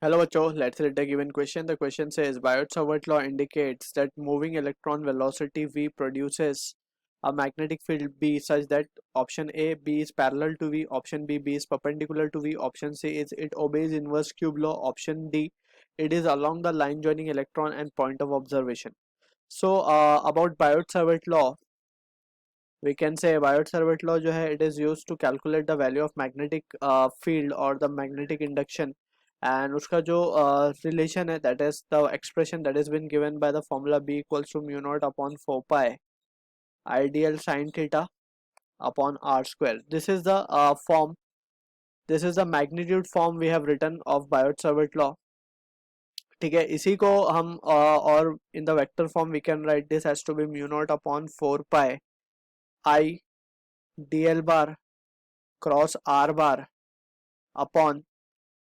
Hello बच्चों, let's read the given question. The question says Biot-Savart law indicates that moving electron velocity v produces a magnetic field B such that option A, B is parallel to V, option B is perpendicular to V, option C is it obeys inverse cube law, option D, it is along the line joining electron and point of observation. So about Biot-Savart law, we can say Biot-Savart law जो है it is used to calculate the value of magnetic field or the magnetic induction, and उसका जो relation है, that is the expression that has been given by the formula B equals to mu naught upon 4 pi ideal sin theta upon r square. This is the form, this is the magnitude form we have written of Biot-Savart law. ठीक है, इसी को हम और in the vector form we can write this as to be mu naught upon 4 pi I dl bar cross r bar upon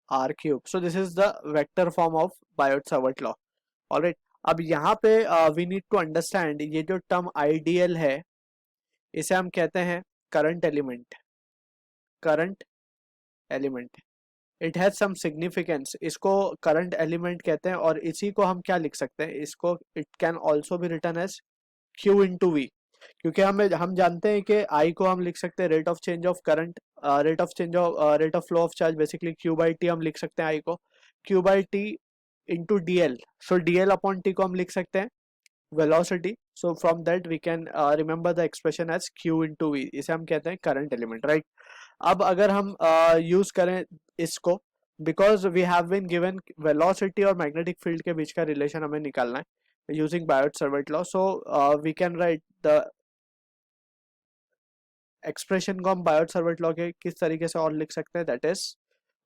r cube. So this is the vector form of Biot-Savart law. Alright, अब यहाँ पे we need to understand ये जो term ideal है इसे हम कहते हैं current element. current element it has some significance. इसको current element कहते हैं और इसी को हम क्या लिख सकते हैं, इसको it can also be written as Q into V, क्योंकि हम जानते हैं कि I को हम लिख सकते हैं rate of change of current, rate of flow of charge, basically Q by T हम लिख सकते हैं I को Q by T into D L. So D L upon T को हम लिख सकते हैं velocity. So from that we can remember the expression as Q into V. इसे हम कहते हैं करंट एलिमेंट, राइट. अब अगर हम यूज करें इसको, because we have been given velocity और मैग्नेटिक फील्ड के बीच का रिलेशन हमें निकालना है using Biot-Savart law. So we can write the expression को हम Biot-Savart law के किस तरीके से और लिख सकते हैं, दैट इज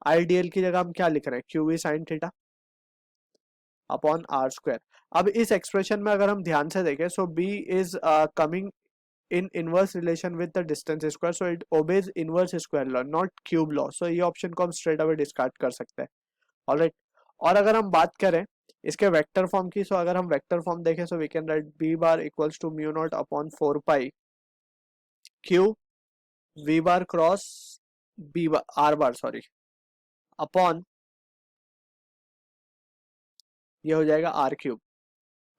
आइडियल की जगह हम क्या लिख रहे हैं, Q V sine theta upon R square. अब इस एक्सप्रेशन में अगर हम ध्यान से देखें, so B is coming in inverse relation with the distance square, so it obeys inverse square law not cube law. so ये ऑप्शन को हम straight away discard कर सकते हैं. alright, और अगर हम बात करें इसके वेक्टर फॉर्म की, सो अगर हम वेक्टर फॉर्म देखें, so we can write b bar equals to mu naught upon 4 pi q v bar cross b bar r bar sorry upon ये हो जाएगा r क्यूब.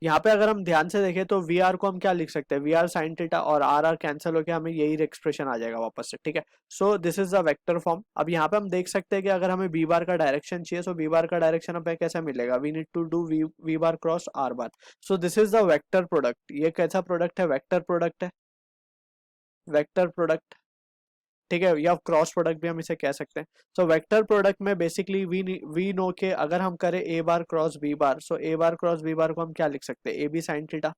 यहाँ पे अगर हम ध्यान से देखें तो वी आर को हम क्या लिख सकते हैं, वी आर साइन थीटा और आर आर कैंसिल होकर हमें यही एक्सप्रेशन आ जाएगा वापस से. ठीक है, सो this is the vector form. अब यहाँ पे हम देख सकते हैं कि अगर हमें बी बार का डायरेक्शन चाहिए, सो बी बार का डायरेक्शन हमें कैसे मिलेगा, we need to do V bar cross R bar. So this is the vector product. ये कैसा प्रोडक्ट है, वेक्टर प्रोडक्ट है, वेक्टर प्रोडक्ट. ठीक है, या क्रॉस प्रोडक्ट भी हम इसे कह सकते हैं. सो वेक्टर प्रोडक्ट में बेसिकली वी नो के अगर हम करें A bar cross B bar, so A bar cross B bar को हम क्या लिख सकते हैं, A B sine theta,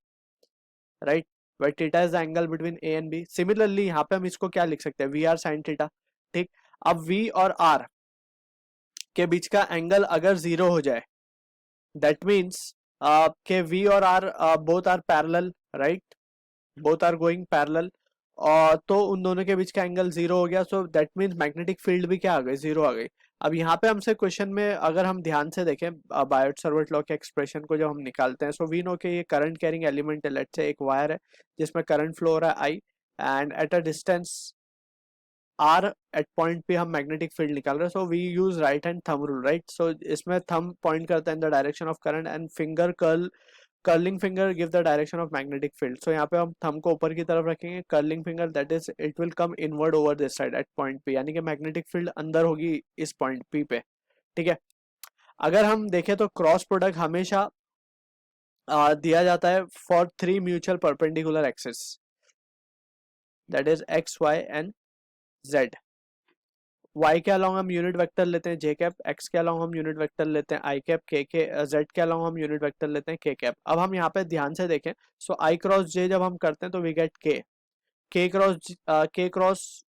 right, where theta is the angle between A and B. Similarly यहाँ पे हम इसको क्या लिख सकते हैं, वी आर साइन थीटा. ठीक, अब वी और आर के बीच का एंगल अगर जीरो हो जाए, दैट मीन्स के वी और R both are parallel, right, both are going parallel, और तो उन दोनों के बीच का एंगल जीरो हो गया. So that means magnetic field भी क्या आ गई, जीरो आ गई. अब यहाँ पे हमसे क्वेश्चन में अगर हम ध्यान से देखें Biot-Savart लॉ के एक्सप्रेशन को जब हम निकालते हैं, सो वी नो के ये करंट कैरिंग एलिमेंट है. लेट्स से एक वायर है जिसमें करंट फ्लो हो रहा है I, and at a distance R at point पे हम मैग्नेटिक फील्ड निकाल रहे हैं. So we use right hand thumb rule, right. So इसमें थंब पॉइंट करता है in the direction of current and finger curling finger give the direction of magnetic field. So यहाँ पे हम थंब को ऊपर की तरफ रखेंगे, curling finger that is it will come inward over this side eight point P, यानी कि मैग्नेटिक फील्ड अंदर होगी इस पॉइंट पी पे. ठीक है, अगर हम देखें तो क्रॉस प्रोडक्ट हमेशा दिया जाता है for 3 mutual perpendicular axis, that is X Y and Z. y के अलावा हम यूनिट वेक्टर लेते हैं जे कैप, x के अलावा हम यूनिट वेक्टर लेते हैं आई कैप, के z के अलावा हम यूनिट वेक्टर लेते हैं के कैप. अब हम यहाँ पे ध्यान से देखें, सो i क्रॉस j जब हम करते हैं तो we get K cross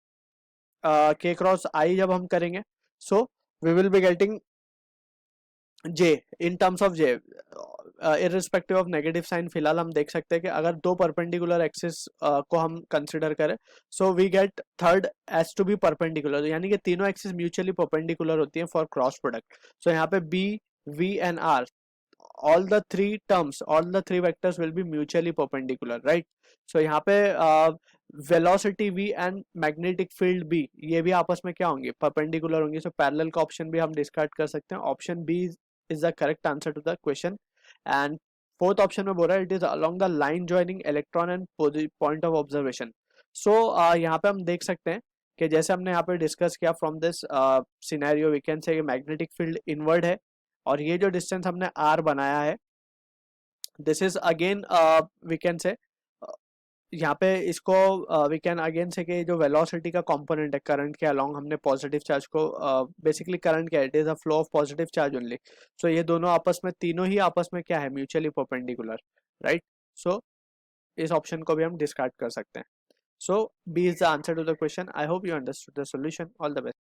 i जब हम करेंगे, so we will be getting j in terms of j irrespective of negative sign. फिलहाल हम देख सकते हैं कि अगर दो परपेंडिकुलर एक्सिस को हम कंसिडर करें, so we get third edge to be perpendicular, यानी कि तीनों एक्सिस म्यूचुअली परपेंडिकुलर होती हैं फॉर क्रॉस प्रोडक्ट. सो यहाँ पे b v and r, all the three vectors will be mutually perpendicular, right. so यहाँ पे velocity v and magnetic field b, ये भी आपस में क्या होंगे, परपेंडिकुलर होंगे। सो पैरेलल का ऑप्शन भी हम डिस्कार्ड कर सकते हैं। Option B is the correct answer to the question. And fourth option में बोल रहा है it is along the line joining electron and point of observation. So यहाँ पे हम देख सकते हैं कि जैसे हमने यहाँ पे डिस्कस किया, from this scenario we can say magnetic field inward है, और ये जो डिस्टेंस हमने r बनाया है, this is again we can say, यहाँ पे इसको वी कैन अगेन से कि जो वेलोसिटी का कंपोनेंट है करंट के अलोंग, हमने पॉजिटिव चार्ज को बेसिकली करंट क्या है, it is a flow of positive charge only. So ये दोनों आपस में, तीनों ही आपस में क्या है, म्यूचुअली परपेंडिकुलर, राइट। सो इस ऑप्शन को भी हम डिस्कार्ड कर सकते हैं। So B is the answer to the question. I hope you understood the solution. All the best.